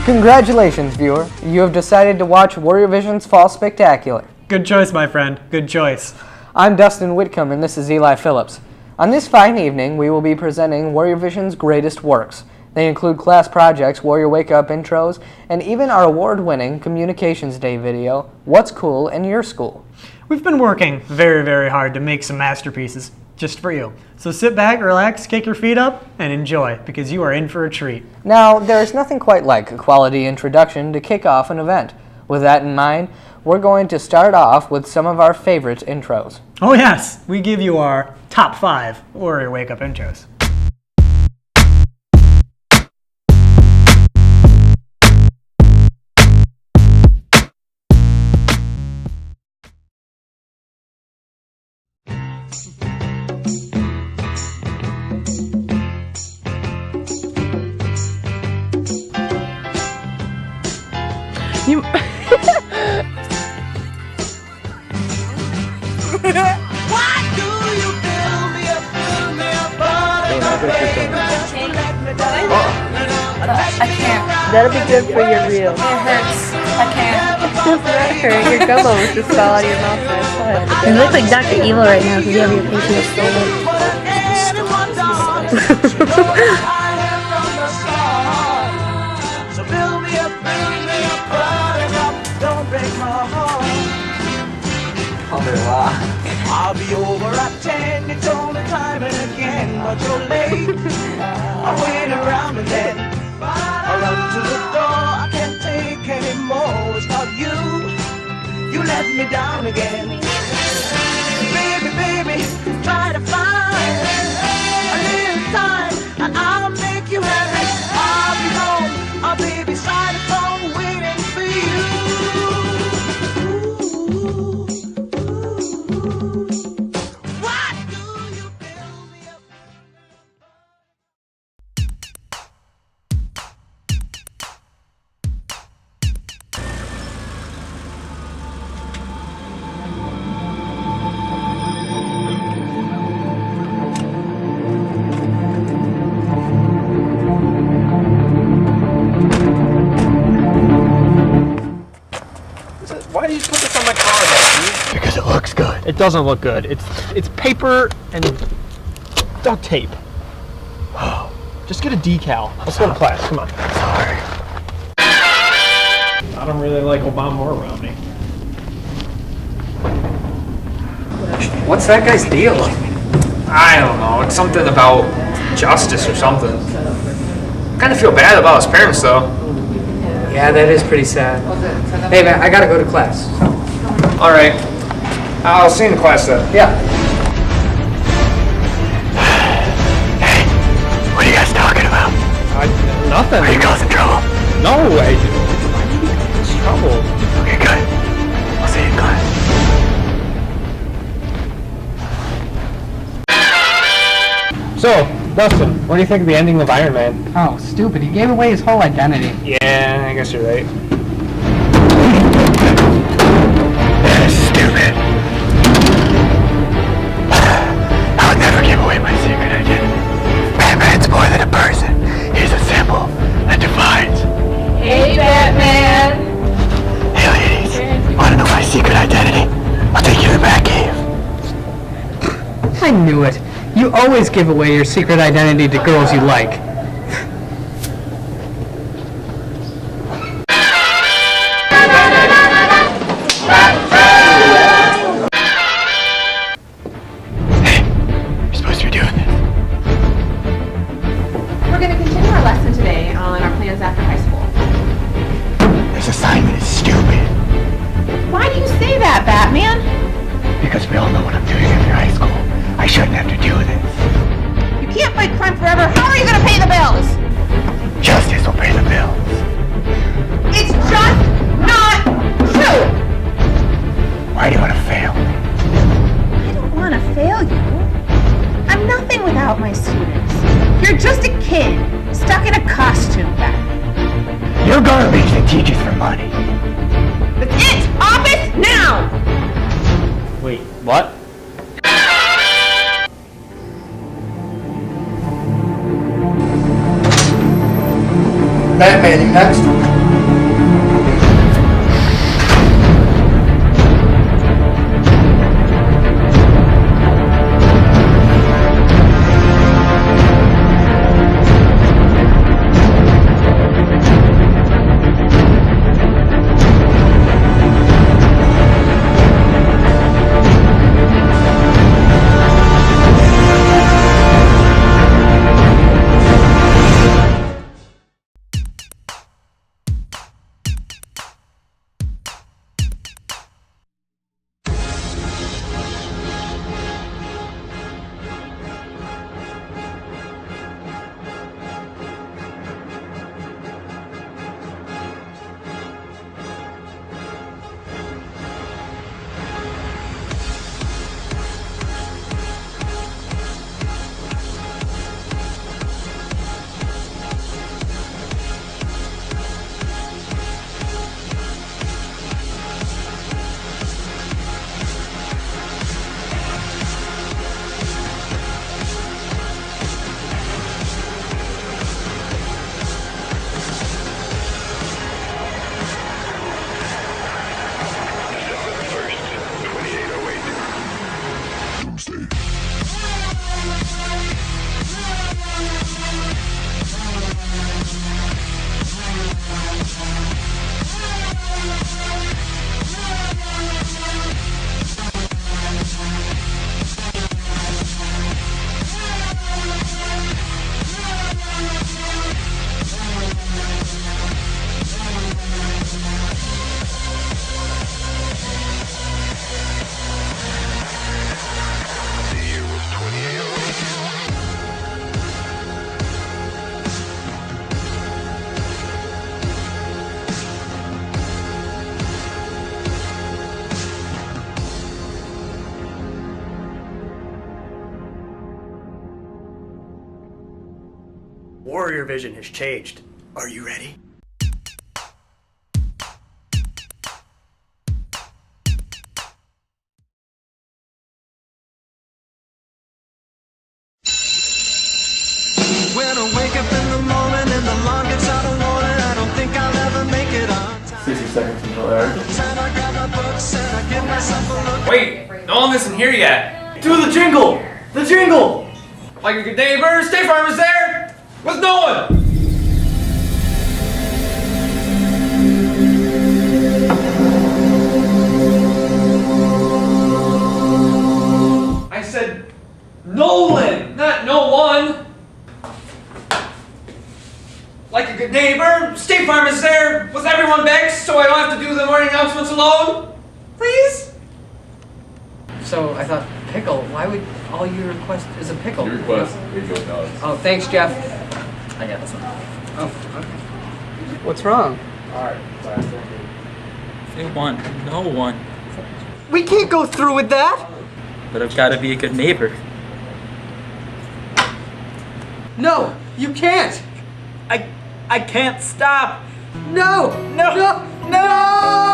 Congratulations, viewer. You have decided to watch Warrior Vision's Fall Spectacular. Good choice, my friend. Good choice. I'm Dustin Whitcomb, and this is Eli Phillips. On this fine evening, we will be presenting Warrior Vision's greatest works. They include class projects, Warrior Wake Up intros, and even our award-winning Communications Day video, What's Cool in Your School? We've been working very, very hard to make some masterpieces just for you. So sit back, relax, kick your feet up, and enjoy, because you are in for a treat. Now, there is nothing quite like a quality introduction to kick off an event. With that in mind, we're going to start off with some of our favorite intros. Oh yes, we give you our top 5 Warrior Wake Up intros. You Why do you fill me up, I can't. That'll be good for your reel. It hurts. I can't. It does not hurt. Your gum almost just fell out of your mouth. You look like Dr. Evil right now because you have your face stolen. So fill me up, buttercup, don't break my heart. I'll be over at 10, you told me time and again, but you're late. I wait around and then I run to the door. I can't take anymore. It's not you. You let me down again. Baby, baby, try to find a little time and I'll make you happy. I'll be home. I'll be beside the phone waiting for you. Why do you fill me up? Why do you put this on my car, dude? Because it looks good. It doesn't look good. It's paper and duct tape. Just get a decal. Let's go to class. Come on. Sorry. I don't really like Obama or Romney. What's that guy's deal? I don't know. It's something about justice or something. I kind of feel bad about his parents, though. Yeah, that is pretty sad. Hey man, I gotta go to class. All right. I'll see you in class then. Yeah. Hey, what are you guys talking about? Nothing. Are you causing trouble? No way. Why do you get in trouble? Okay, good. I'll see you in class. So, Dustin, what do you think of the ending of Iron Man? Oh, stupid. He gave away his whole identity. Yeah, I guess you're right. That is stupid. I would never give away my secret identity. Batman's more than a person. He's a symbol that defines. Hey, Batman. Hey ladies, want to know my secret identity? I'll take you to the Batcave. I knew it. You always give away your secret identity to girls you like. Hey, you're supposed to be doing this. We're going to continue our lesson today on our plans after high school. This assignment is stupid. Why do you say that, Batman? Because we all know what I'm doing after high school. I shouldn't have to do this. You can't fight crime forever. How are you going to pay the bills? Justice will pay the bills. It's just not true. Why do you want to fail? I don't want to fail you. I'm nothing without my students. You're just a kid stuck in a costume, You're garbage that teaches for money. That's it! Office now! Wait, what? Batman, you next. Warrior Vision has changed. Are you ready? When I wake up in the morning and the alarm gets out of warning, I don't think I'll ever make it on time. 60 seconds until air. Time I grab my books and I give myself a look. Wait, no one isn't here yet. Do the jingle! The jingle! Like a good neighbor, State Farm is there with no one. I said Nolan, not no one. Like a good neighbor, State Farm is there with everyone back so I don't have to do the morning announcements alone. Please? So I thought, pickle. Why would all you request is a pickle? Your request, here you go, dollars. Oh, thanks, Jeff. I got this one. Oh, okay. What's wrong? Say one, no one. We can't go through with that. But I've got to be a good neighbor. No, you can't. I can't stop. No, no, no, no.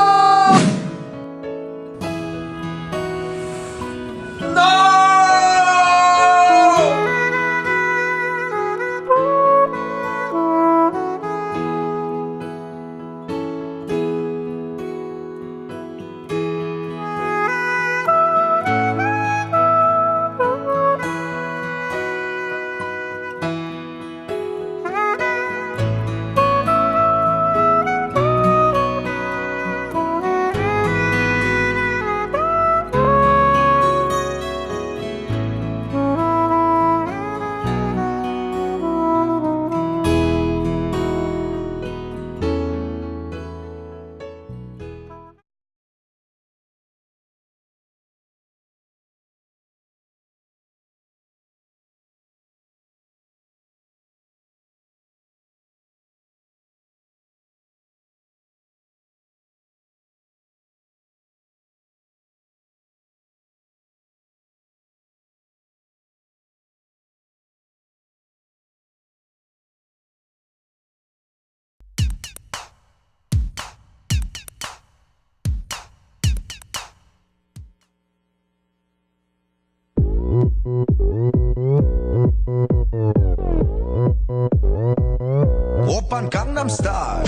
오빤 강남스타일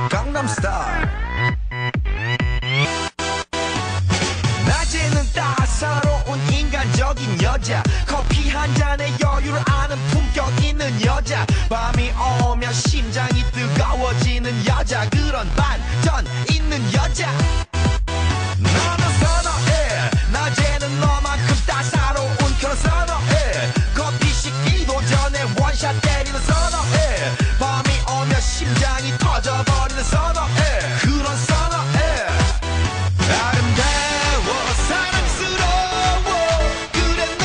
강남스타일 낮에는 따사로운 인간적인 여자 커피 한 잔에 여유를 아는 품격 있는 여자 밤이 오면 심장이 뜨거워지는 여자 그런 반전 있는 여자 너는 선어해 낮에는 너만큼 따사로운 그런 선어해 커피 식기도 전에 원샷 때리는 선어해 밤이 오면 심장이 터져버리는 선어해 그런 선어해 아름다워 사랑스러워 그래 너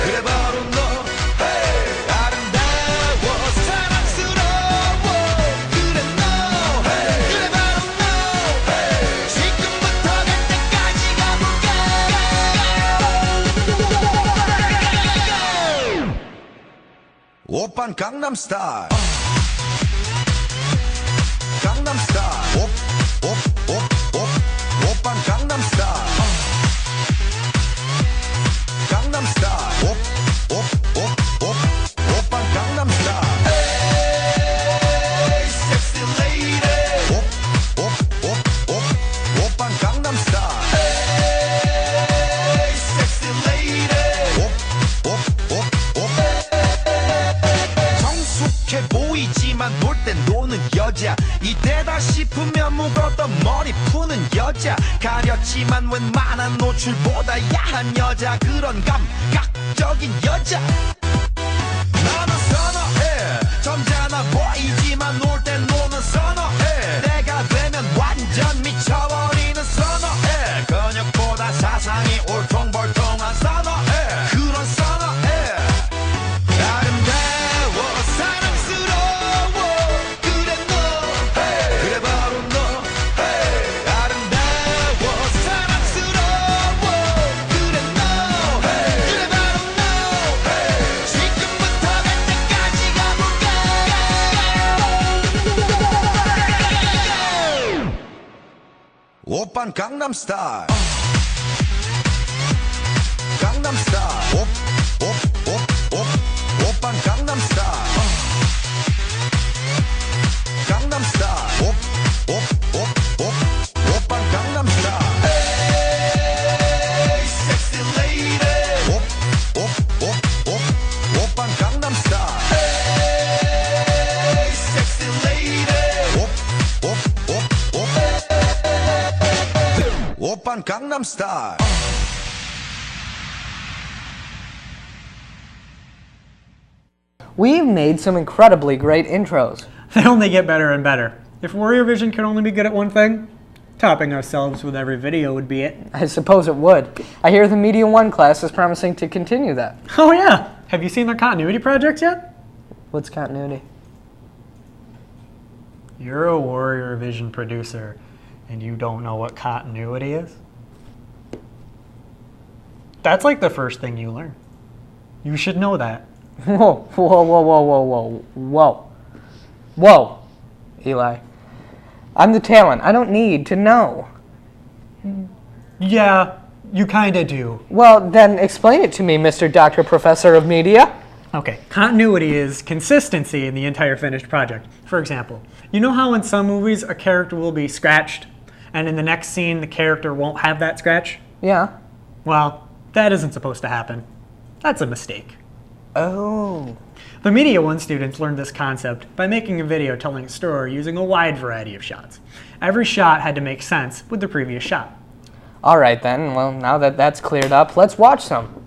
그래 바로 너 아름다워 사랑스러워 그래 너 그래 바로 너 지금부터 갈 때까지 가볼까 오빤 강남스타일 강남스타일 오빤 강남스타일 강남스타일 오빤 강남스타일 에이 섹시 레이디 오빤 강남스타일 에이 섹시 레이디 성숙해 보이지만 놀 땐 노는 여자 이때다 싶으면 묶었던 머리 푸는 여자 가렸지만 웬만한 노출보다 야한 여자 그런 감각적인 여자 나는 선어해 점잖아 보이지만 놀 땐 노는 선어해 내가 되면 완전 미쳐버리는 선어해 근육보다 사상이 울퉁불퉁한 선어해 그런 선어해 아름다워 사랑스러워 그래 너 그래 바로 너 아름다워 사랑스러워 그래 너 그래 바로 너 지금부터 갈 때까지 가볼까 오빤 강남스타일 강남스타일 오빤 강남스타일 강남스타일 오빤 강남스타일 에이 섹시 레이디 오빤 강남스타일 에이 섹시 레이디 오빤 강남스타일 We've made some incredibly great intros. They only get better and better. If Warrior Vision could only be good at one thing, topping ourselves with every video would be it. I suppose it would. I hear the Media 1 class is promising to continue that. Oh yeah! Have you seen their continuity projects yet? What's continuity? You're a Warrior Vision producer, and you don't know what continuity is? That's like the first thing you learn. You should know that. Whoa, whoa, whoa, whoa, whoa, whoa, whoa. Whoa, Eli. I'm the talent. I don't need to know. Yeah, you kinda do. Well, then explain it to me, Mr. Dr. Professor of Media. Okay, continuity is consistency in the entire finished project. For example, you know how in some movies a character will be scratched, and in the next scene the character won't have that scratch? Yeah. Well, that isn't supposed to happen. That's a mistake. Oh. The Media 1 students learned this concept by making a video telling a story using a wide variety of shots. Every shot had to make sense with the previous shot. All right then. Well, now that that's cleared up, let's watch some.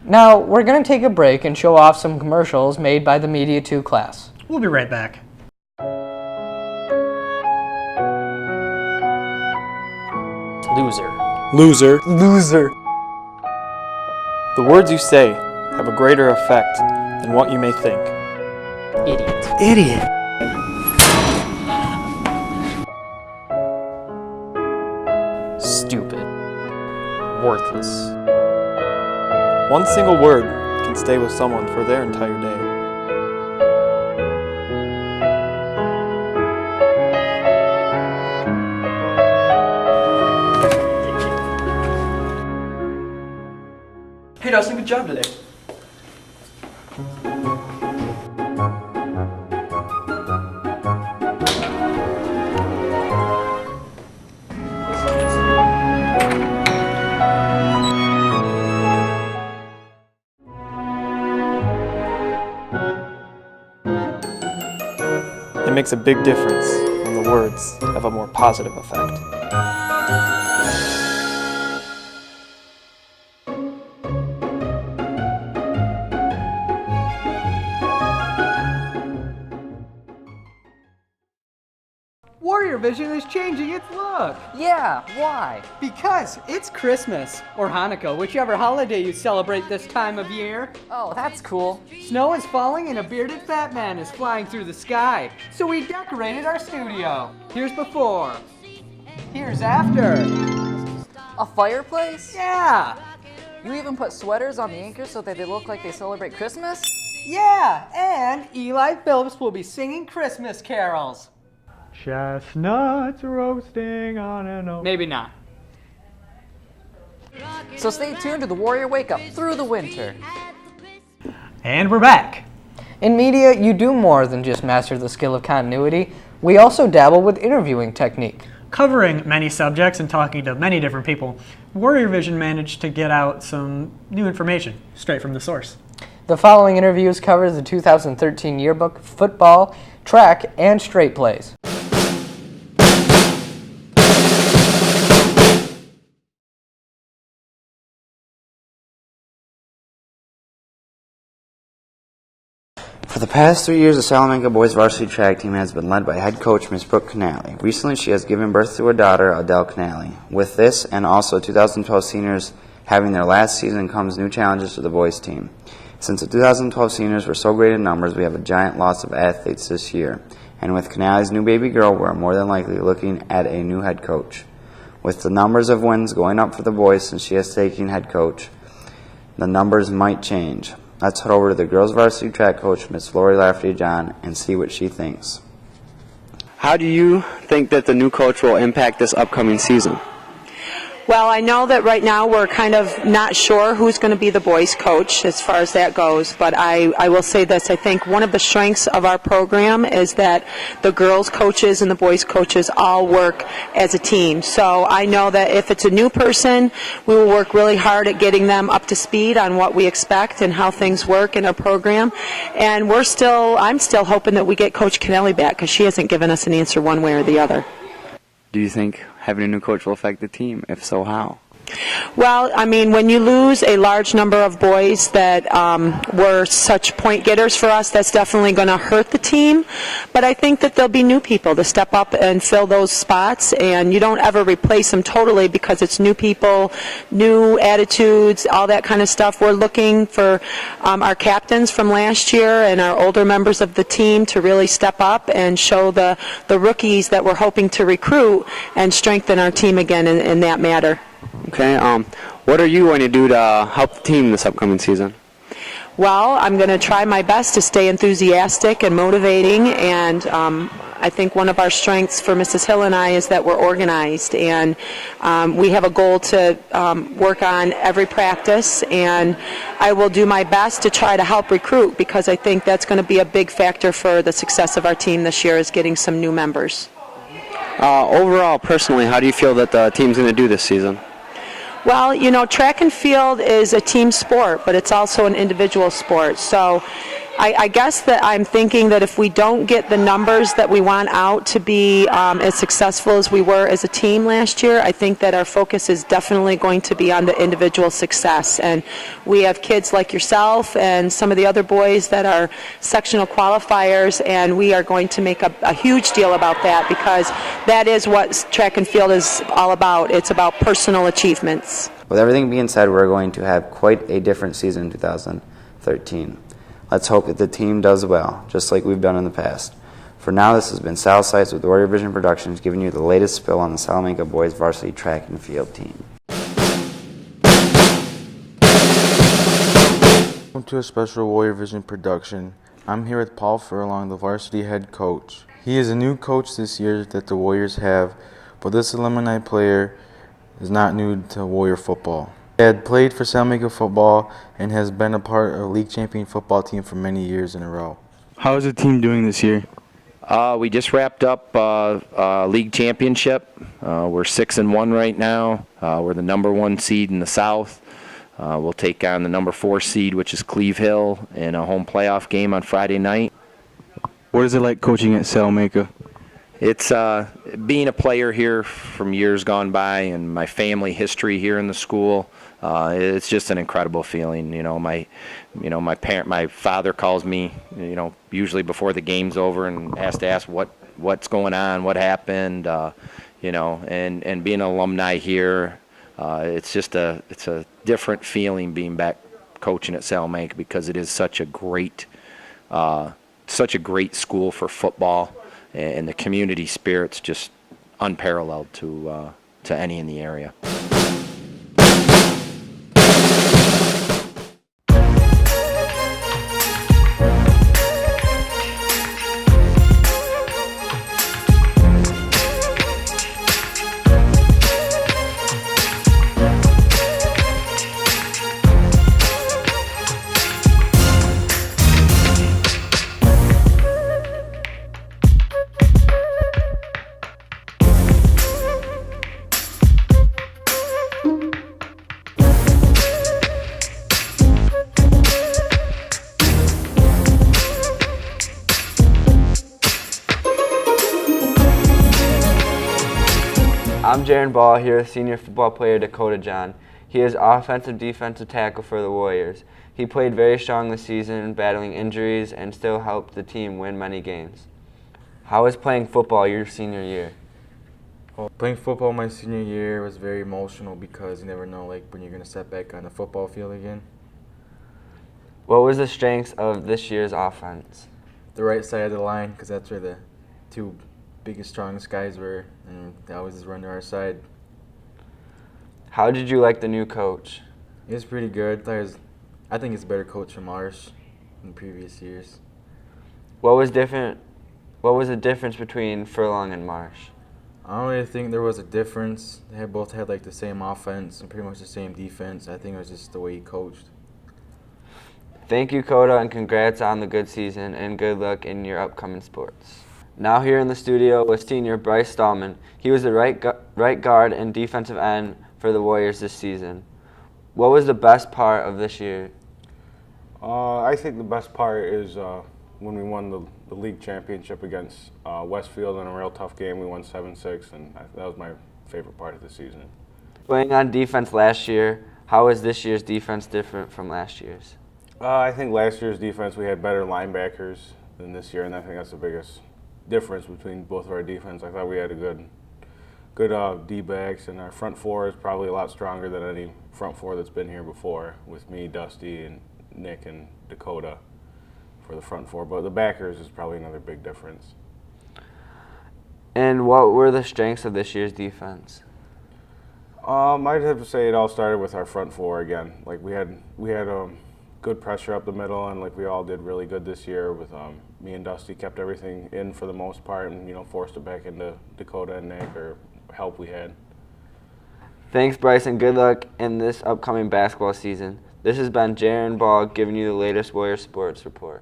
Now, we're going to take a break and show off some commercials made by the Media 2 class. We'll be right back. Loser. Loser. Loser. The words you say have a greater effect than what you may think. Idiot. Idiot. Stupid. Worthless. One single word can stay with someone for their entire day. Hey Dustin, good job today. It makes a big difference when the words have a more positive effect. Warrior Vision is changing its look. Yeah, why? Because it's Christmas, or Hanukkah, whichever holiday you celebrate this time of year. Oh, that's cool. Snow is falling and a bearded fat man is flying through the sky. So we decorated our studio. Here's before. Here's after. A fireplace? Yeah. You even put sweaters on the anchors so that they look like they celebrate Christmas? Yeah, and Eli Phillips will be singing Christmas carols. Chestnuts roasting on an oak. Maybe not. So stay tuned to the Warrior Wake Up through the winter. And we're back. In media, you do more than just master the skill of continuity. We also dabble with interviewing technique. Covering many subjects and talking to many different people, Warrior Vision managed to get out some new information straight from the source. The following interviews cover the 2013 yearbook, football, track, and straight plays. For the past 3 years, the Salamanca boys varsity track team has been led by head coach Ms. Brooke Canale. Recently, she has given birth to a daughter, Adele Canale. With this, and also 2012 seniors having their last season, comes new challenges to the boys team. Since the 2012 seniors were so great in numbers, we have a giant loss of athletes this year. And with Canale's new baby girl, we're more than likely looking at a new head coach. With the numbers of wins going up for the boys since she has taken head coach, the numbers might change. Let's head over to the girls varsity track coach, Miss Lori Lafferty-John, and see what she thinks. How do you think that the new coach will impact this upcoming season? Well, I know that right now we're kind of not sure who's going to be the boys' coach as far as that goes, but I will say this. I think one of the strengths of our program is that the girls' coaches and the boys' coaches all work as a team. So I know that if it's a new person, we will work really hard at getting them up to speed on what we expect and how things work in our program. And I'm still hoping that we get Coach Canale back because she hasn't given us an answer one way or the other. Do you think having a new coach will affect the team? If so, how? Well, I mean, when you lose a large number of boys that were such point getters for us, that's definitely going to hurt the team. But I think that there'll be new people to step up and fill those spots, and you don't ever replace them totally because it's new people, new attitudes, all that kind of stuff. We're looking for our captains from last year and our older members of the team to really step up and show the rookies that we're hoping to recruit and strengthen our team again in that matter. Okay, what are you going to do to help the team this upcoming season? Well, I'm going to try my best to stay enthusiastic and motivating, and I think one of our strengths for Mrs. Hill and I is that we're organized, and we have a goal to work on every practice, and I will do my best to try to help recruit because I think that's going to be a big factor for the success of our team this year is getting some new members. Overall, personally, how do you feel that the team's going to do this season? Well, you know, track and field is a team sport, but it's also an individual sport. So I guess that I'm thinking that if we don't get the numbers that we want out to be as successful as we were as a team last year, I think that our focus is definitely going to be on the individual success. And we have kids like yourself and some of the other boys that are sectional qualifiers, and we are going to make a huge deal about that, because that is what track and field is all about. It's about personal achievements. With everything being said, we're going to have quite a different season in 2013. Let's hope that the team does well, just like we've done in the past. For now, this has been Sal Seitz with Warrior Vision Productions, giving you the latest spill on the Salamanca boys varsity track and field team. Welcome to a special Warrior Vision production. I'm here with Paul Furlong, the varsity head coach. He is a new coach this year that the Warriors have, but this alumni player is not new to Warrior football. He had played for Salamanca football and has been a part of a league champion football team for many years in a row. How is the team doing this year? We just wrapped up league championship. We're 6-1 right now. We're the #1 seed in the South. We'll take on the #4 seed, which is Cleve Hill, in a home playoff game on Friday night. What is it like coaching at Salamanca? It's being a player here from years gone by and my family history here in the school. It's just an incredible feeling. My father calls me, usually before the game's over and has to ask what's going on, what happened, and being an alumni here, it's a different feeling being back coaching at Salamanca, because it is such a great school for football, and the community spirit's just unparalleled to any in the area. I'm Jaron Ball here with senior football player Dakota John. He is offensive defensive tackle for the Warriors. He played very strong this season, battling injuries, and still helped the team win many games. How was playing football your senior year? Well, playing football my senior year was very emotional, because you never know when you're going to step back on the football field again. What was the strengths of this year's offense? The right side of the line, because that's where the two biggest, strongest guys were, and they always just run to our side. How did you like the new coach? He was pretty good. I think he's a better coach from ours in previous years. What was the difference between Furlong and Marsh? I don't really think there was a difference. They both had the same offense and pretty much the same defense. I think it was just the way he coached. Thank you, Coda, and congrats on the good season, and good luck in your upcoming sports. Now here in the studio with senior Bryce Stallman. He was the right guard and defensive end for the Warriors this season. What was the best part of this year? I think the best part is when we won the league championship against Westfield in a real tough game. We won 7-6, and that was my favorite part of the season. Playing on defense last year, how is this year's defense different from last year's? I think last year's defense, we had better linebackers than this year, and I think that's the biggest difference between both of our defense. I thought we had a good D-backs, and our front four is probably a lot stronger than any front four that's been here before, with me, Dusty, and Nick and Dakota for the front four. But the backers is probably another big difference. And what were the strengths of this year's defense? I'd have to say it all started with our front four again. We had good pressure up the middle, and we all did really good this year with me and Dusty kept everything in for the most part, and forced it back into Dakota and Nick, or help we had. Thanks, Bryce, and good luck in this upcoming basketball season. This has been Jaron Ball giving you the latest Warrior Sports Report.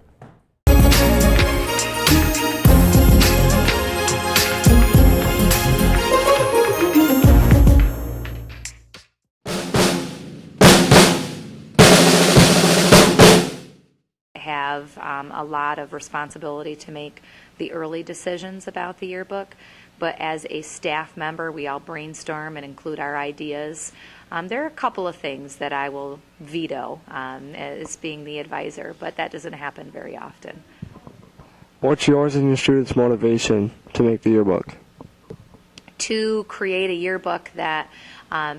have a lot of responsibility to make the early decisions about the yearbook. But as a staff member, we all brainstorm and include our ideas. There are a couple of things that I will veto as being the advisor, but that doesn't happen very often. What's yours and your students' motivation to make the yearbook? To create a yearbook that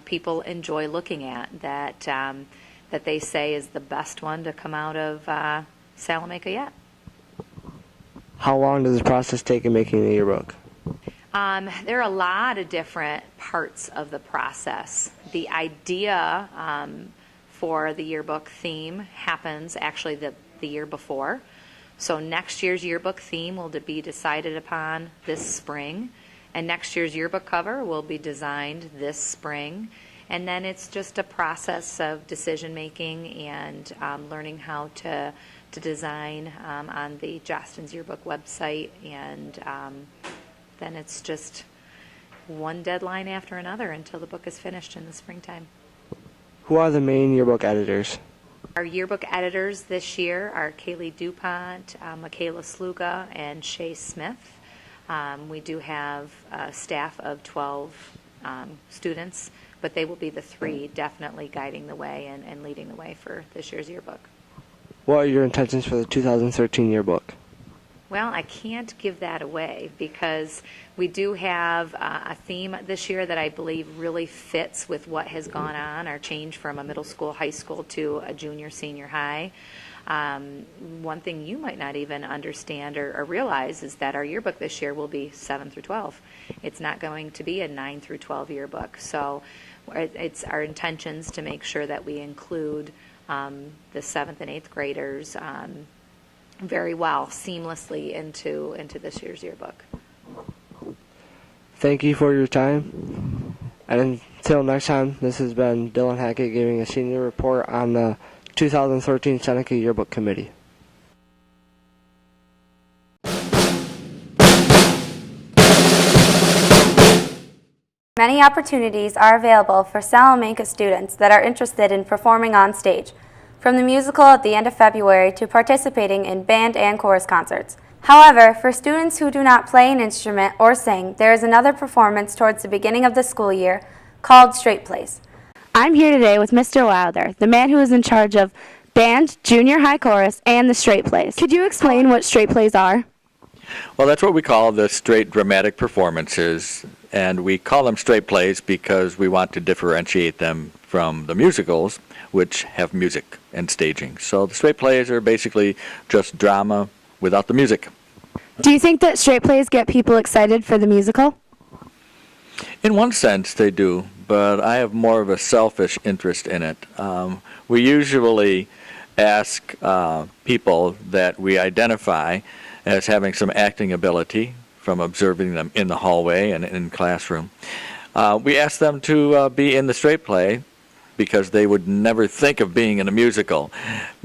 people enjoy looking at, that they say is the best one to come out of Salamanca yet. How long does the process take in making the yearbook? There are a lot of different parts of the process. The idea for the yearbook theme happens actually the year before. So next year's yearbook theme will be decided upon this spring, and next year's yearbook cover will be designed this spring. And then it's just a process of decision making and learning how to design on the Jostens Yearbook website, and then it's just one deadline after another until the book is finished in the springtime. Who are the main yearbook editors? Our yearbook editors this year are Kaylee DuPont, Michaela Sluga, and Shay Smith. We do have a staff of 12 students, but they will be the three definitely guiding the way and leading the way for this year's yearbook. What are your intentions for the 2013 yearbook? Well, I can't give that away because we do have a theme this year that I believe really fits with what has gone on, our change from a middle school, high school to a junior, senior high. One thing you might not even understand or realize is that our yearbook this year will be 7 through 12. It's not going to be a 9 through 12 yearbook. So it's our intentions to make sure that we include the 7th and 8th graders very well, seamlessly into this year's yearbook. Thank you for your time. And until next time, this has been Dylan Hackett giving a senior report on the 2013 Seneca Yearbook Committee. Many opportunities are available for Salamanca students that are interested in performing on stage, from the musical at the end of February to participating in band and chorus concerts. However, for students who do not play an instrument or sing, there is another performance towards the beginning of the school year called Straight Plays. I'm here today with Mr. Wilder, the man who is in charge of band, junior high chorus, and the Straight Plays. Could you explain what Straight Plays are? Well, that's what we call the straight dramatic performances, and we call them straight plays because we want to differentiate them from the musicals, which have music and staging. So the straight plays are basically just drama without the music. Do you think that Straight Plays get people excited for the musical? In one sense, they do, but I have more of a selfish interest in it. We usually ask people that we identify as having some acting ability from observing them in the hallway and in classroom. We ask them to be in the straight play because they would never think of being in a musical.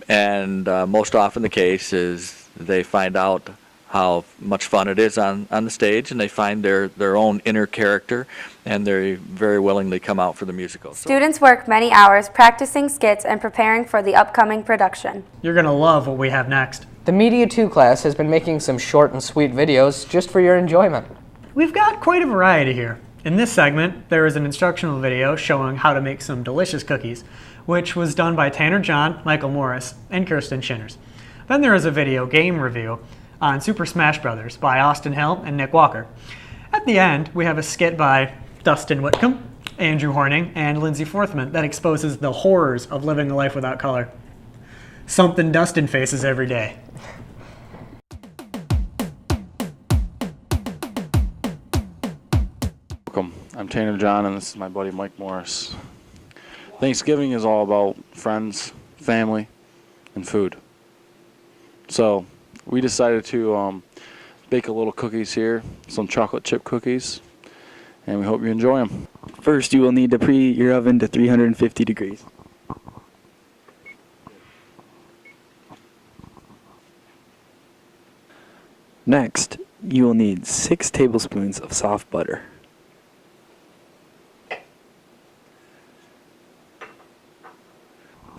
And most often the case is they find out how much fun it is on the stage, and they find their own inner character, and they very willingly come out for the musical. Students work many hours practicing skits and preparing for the upcoming production. You're going to love what we have next. The Media 2 class has been making some short and sweet videos just for your enjoyment. We've got quite a variety here. In this segment, there is an instructional video showing how to make some delicious cookies, which was done by Tanner John, Michael Morris, and Kirsten Shinners. Then there is a video game review on Super Smash Bros. By Austin Hill and Nick Walker. At the end, we have a skit by Dustin Whitcomb, Andrew Horning, and Lindsay Forthman that exposes the horrors of living a life without color. Something Dustin faces every day. Welcome. I'm Tanner John, and this is my buddy Mike Morris. Thanksgiving is all about friends, family, and food. So we decided to bake a little cookies here, some chocolate chip cookies, and we hope you enjoy them. First, you will need to preheat your oven to 350 degrees. Next, you will need 6 tablespoons of soft butter.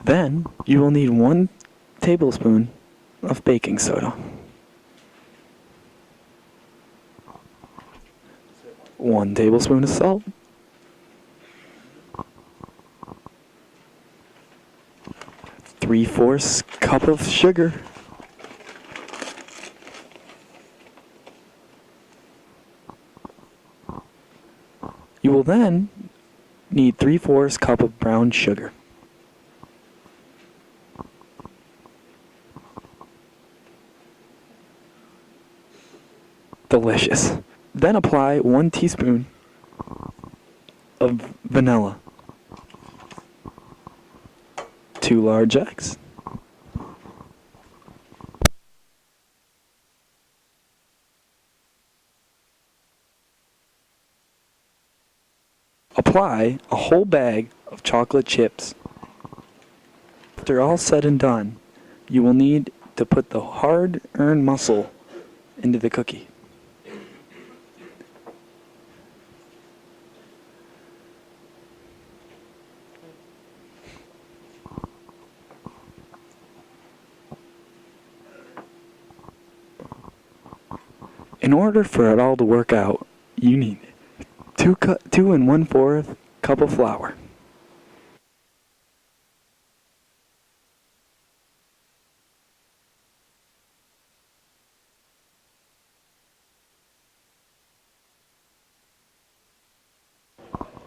Then, you will need 1 tablespoon of baking soda. 1 tablespoon of salt. 3/4 cup of sugar. You will then need 3/4 cup of brown sugar. Delicious. Then apply 1 teaspoon of vanilla. 2 large eggs. Apply a whole bag of chocolate chips. After all said and done, you will need to put the hard-earned muscle into the cookie. In order for it all to work out, you need 2 1/4 cup of flour.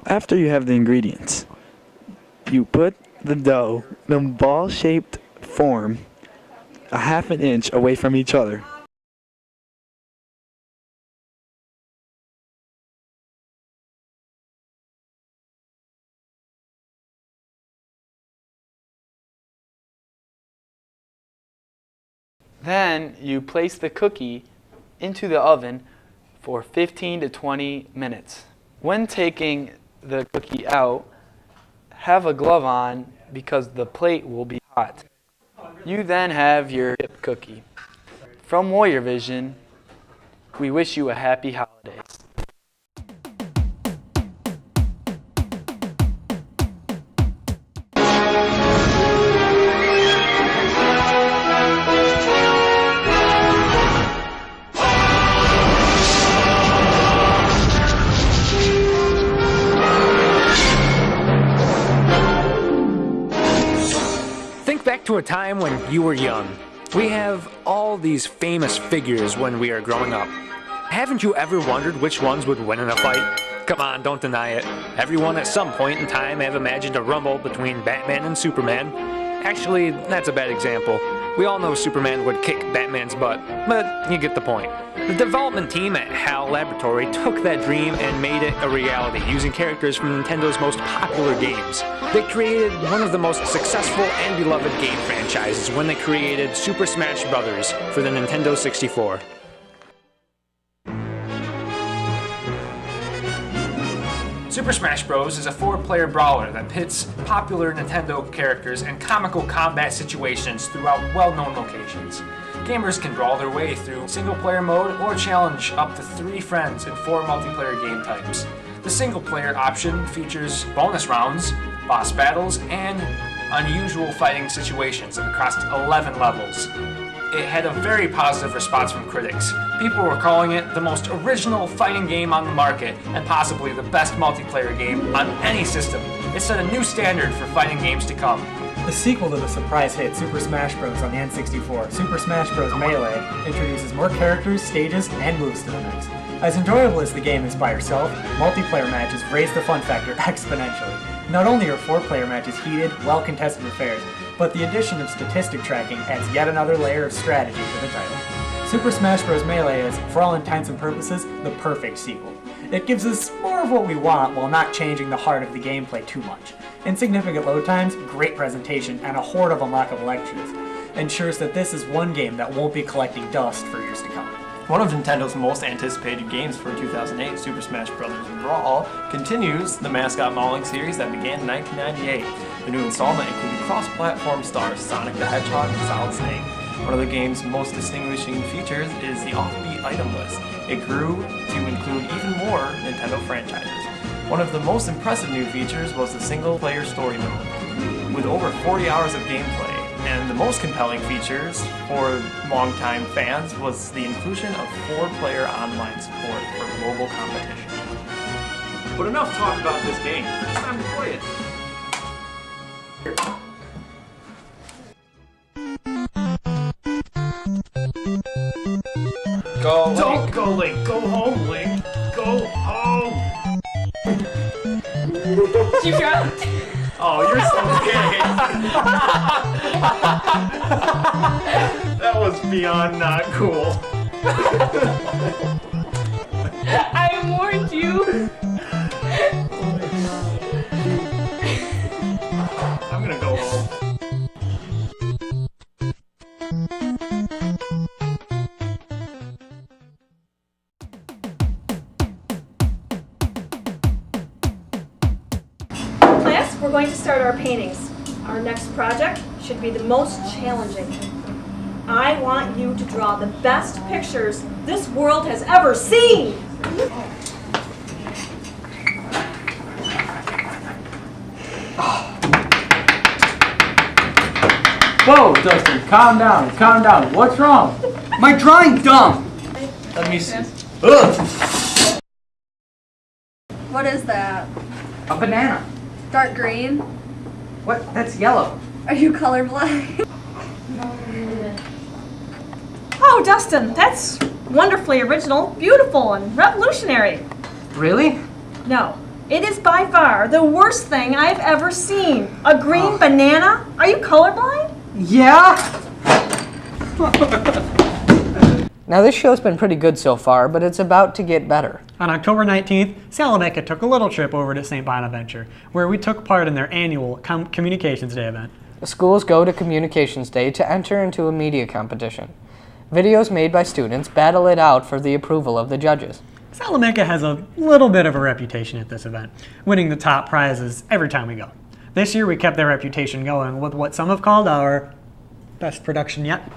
After you have the ingredients, you put the dough in a ball-shaped form a 1/2 inch away from each other. Then you place the cookie into the oven for 15 to 20 minutes. When taking the cookie out, have a glove on because the plate will be hot. You then have your chip cookie. From Warrior Vision, we wish you a happy holidays. Back to a time when you were young. We have all these famous figures when we are growing up. Haven't you ever wondered which ones would win in a fight? Come on, don't deny it. Everyone at some point in time have imagined a rumble between Batman and Superman. Actually, that's a bad example. We all know Superman would kick Batman's butt, but you get the point. The development team at HAL Laboratory took that dream and made it a reality using characters from Nintendo's most popular games. They created one of the most successful and beloved game franchises when they created Super Smash Bros. For the Nintendo 64. Super Smash Bros. Is a 4-player brawler that pits popular Nintendo characters in comical combat situations throughout well-known locations. Gamers can brawl their way through single-player mode or challenge up to 3 friends in 4 multiplayer game types. The single-player option features bonus rounds, boss battles, and unusual fighting situations across 11 levels. It had a very positive response from critics. People were calling it the most original fighting game on the market and possibly the best multiplayer game on any system. It set a new standard for fighting games to come. The sequel to the surprise hit Super Smash Bros. On the N64, Super Smash Bros. Melee, introduces more characters, stages, and moves to the mix. As enjoyable as the game is by yourself, multiplayer matches raise the fun factor exponentially. Not only are 4-player matches heated, well-contested affairs, but the addition of statistic tracking adds yet another layer of strategy to the title. Super Smash Bros. Melee is, for all intents and purposes, the perfect sequel. It gives us more of what we want while not changing the heart of the gameplay too much. Insignificant load times, great presentation, and a horde of unlockable extras ensures that this is one game that won't be collecting dust for years to come. One of Nintendo's most anticipated games for 2008, Super Smash Bros. Brawl, continues the mascot mauling series that began in 1998. The new installment included cross-platform stars Sonic the Hedgehog and Solid Snake. One of the game's most distinguishing features is the offbeat item list. It grew to include even more Nintendo franchises. One of the most impressive new features was the single-player story mode. With over 40 hours of gameplay, And the most compelling features for longtime fans was the inclusion of 4-player online support for global competition. But enough talk about this game. It's time to play it. Go, Don't go, Link. Go home, Link. Go home. You got Oh, you're so gay. That was beyond not cool. I warned you. I'm gonna go home. Class, we're going to start our paintings. Our next project should be the most challenging. I want you to draw the best pictures this world has ever seen. Whoa, Dustin, calm down, calm down. What's wrong? My drawing's dumb. Let me see. Ugh. What is that? A banana. Dark green? What? That's yellow. Are you colorblind? Oh, Dustin, that's wonderfully original, beautiful, and revolutionary. Really? No, it is by far the worst thing I've ever seen. A green banana? Are you colorblind? Yeah. Now this show's been pretty good so far, but it's about to get better. On October 19th, Salamanca took a little trip over to St. Bonaventure, where we took part in their annual Communications Day event. The schools go to Communications Day to enter into a media competition. Videos made by students battle it out for the approval of the judges. Salamanca has a little bit of a reputation at this event, winning the top prizes every time we go. This year we kept their reputation going with what some have called our best production yet.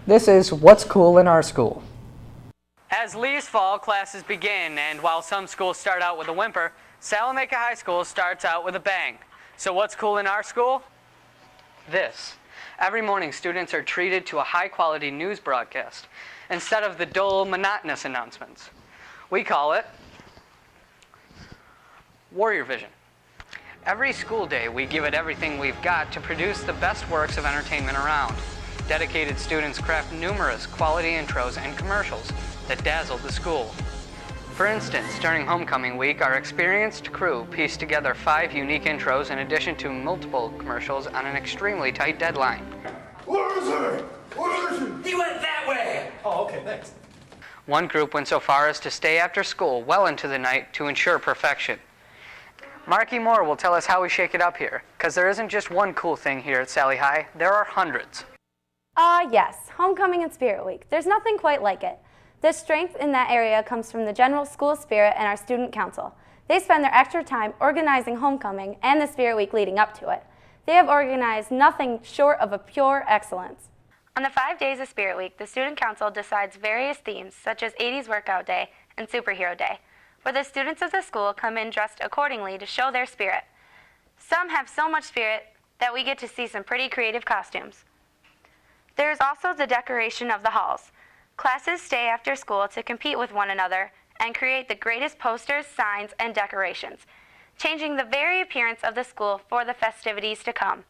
This is What's Cool in Our School. As Lee's fall classes begin, and while some schools start out with a whimper, Salamanca High School starts out with a bang. So what's cool in our school? This. Every morning, students are treated to a high-quality news broadcast instead of the dull, monotonous announcements. We call it Warrior Vision. Every school day, we give it everything we've got to produce the best works of entertainment around. Dedicated students craft numerous quality intros and commercials that dazzle the school. For instance, during homecoming week, our experienced crew pieced together 5 unique intros in addition to multiple commercials on an extremely tight deadline. Where is he? Where is he? He went that way. Oh, okay, thanks. One group went so far as to stay after school well into the night to ensure perfection. Marky Moore will tell us how we shake it up here, because there isn't just one cool thing here at Sally High, there are hundreds. Yes, homecoming and Spirit Week. There's nothing quite like it. The strength in that area comes from the general school spirit and our student council. They spend their extra time organizing homecoming and the Spirit Week leading up to it. They have organized nothing short of a pure excellence. On the 5 days of Spirit Week, the student council decides various themes such as 80s Workout Day and Superhero Day, where the students of the school come in dressed accordingly to show their spirit. Some have so much spirit that we get to see some pretty creative costumes. There is also the decoration of the halls. Classes stay after school to compete with one another and create the greatest posters, signs, and decorations, changing the very appearance of the school for the festivities to come.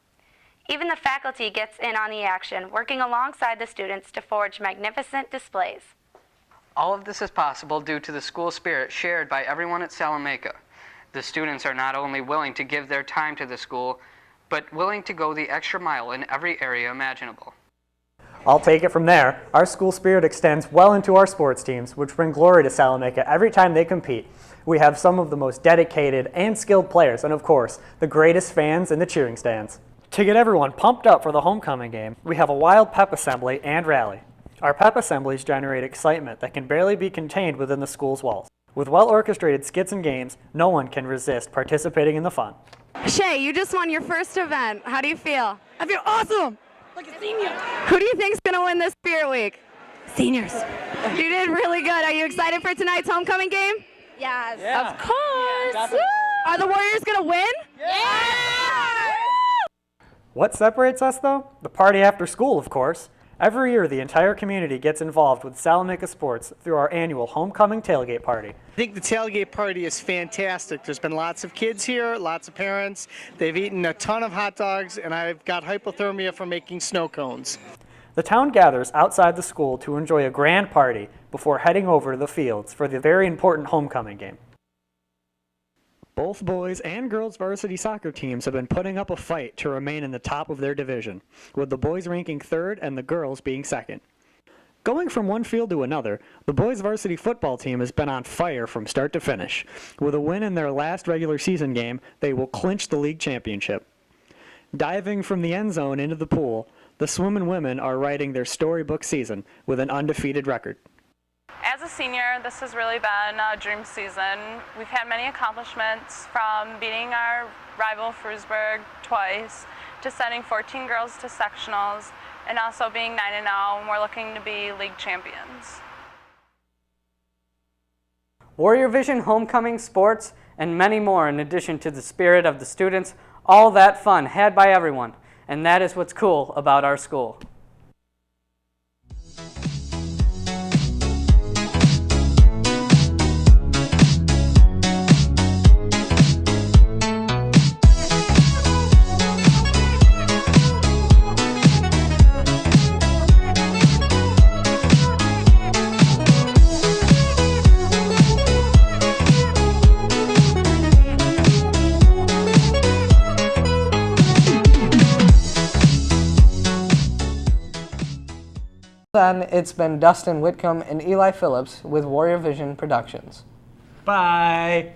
Even the faculty gets in on the action, working alongside the students to forge magnificent displays. All of this is possible due to the school spirit shared by everyone at Salamanca. The students are not only willing to give their time to the school, but willing to go the extra mile in every area imaginable. I'll take it from there. Our school spirit extends well into our sports teams, which bring glory to Salamanca every time they compete. We have some of the most dedicated and skilled players, and of course, the greatest fans in the cheering stands. To get everyone pumped up for the homecoming game, we have a wild pep assembly and rally. Our pep assemblies generate excitement that can barely be contained within the school's walls. With well-orchestrated skits and games, no one can resist participating in the fun. Shay, you just won your first event. How do you feel? I feel awesome. Like a senior. Who do you think's going to win this Spirit Week? Seniors. You did really good. Are you excited for tonight's homecoming game? Yes. Yeah. Of course. Are the Warriors going to win? Yeah. What separates us, though? The party after school, of course. Every year, the entire community gets involved with Salamanca sports through our annual homecoming tailgate party. I think the tailgate party is fantastic. There's been lots of kids here, lots of parents. They've eaten a ton of hot dogs, and I've got hypothermia from making snow cones. The town gathers outside the school to enjoy a grand party before heading over to the fields for the very important homecoming game. Both boys and girls varsity soccer teams have been putting up a fight to remain in the top of their division, with the boys ranking third and the girls being second. Going from one field to another, the boys varsity football team has been on fire from start to finish. With a win in their last regular season game, they will clinch the league championship. Diving from the end zone into the pool, the Swimmin' Women are writing their storybook season with an undefeated record. As a senior, this has really been a dream season. We've had many accomplishments, from beating our rival Frewsburg twice, to sending 14 girls to sectionals, and also being 9-0, and we're looking to be league champions. Warrior Vision homecoming sports and many more in addition to the spirit of the students, all that fun had by everyone, and that is what's cool about our school. Then it's been Dustin Whitcomb and Eli Phillips with Warrior Vision Productions. Bye!